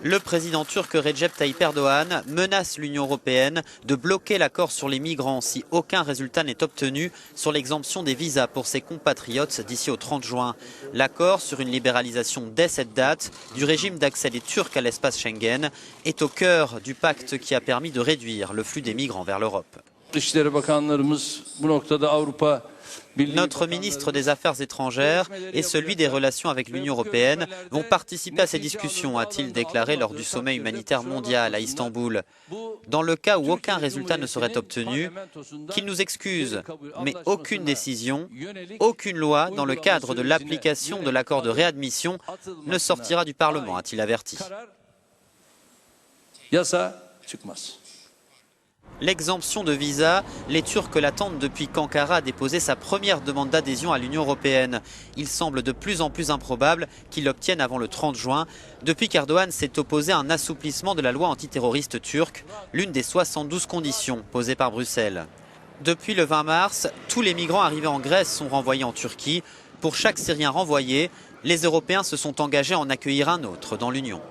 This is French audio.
Le président turc Recep Tayyip Erdoğan menace l'Union européenne de bloquer l'accord sur les migrants si aucun résultat n'est obtenu sur l'exemption des visas pour ses compatriotes d'ici au 30 juin. L'accord sur une libéralisation dès cette date du régime d'accès des Turcs à l'espace Schengen est au cœur du pacte qui a permis de réduire le flux des migrants vers l'Europe. Notre ministre des Affaires étrangères et celui des relations avec l'Union européenne vont participer à ces discussions, a-t-il déclaré lors du sommet humanitaire mondial à Istanbul. Dans le cas où aucun résultat ne serait obtenu, qu'il nous excuse, mais aucune décision, aucune loi dans le cadre de l'application de l'accord de réadmission ne sortira du Parlement, a-t-il averti. L'exemption de visa, les Turcs l'attendent depuis qu'Ankara a déposé sa première demande d'adhésion à l'Union européenne. Il semble de plus en plus improbable qu'il l'obtienne avant le 30 juin, depuis qu'Erdoğan s'est opposé à un assouplissement de la loi antiterroriste turque, l'une des 72 conditions posées par Bruxelles. Depuis le 20 mars, tous les migrants arrivés en Grèce sont renvoyés en Turquie. Pour chaque Syrien renvoyé, les Européens se sont engagés à en accueillir un autre dans l'Union.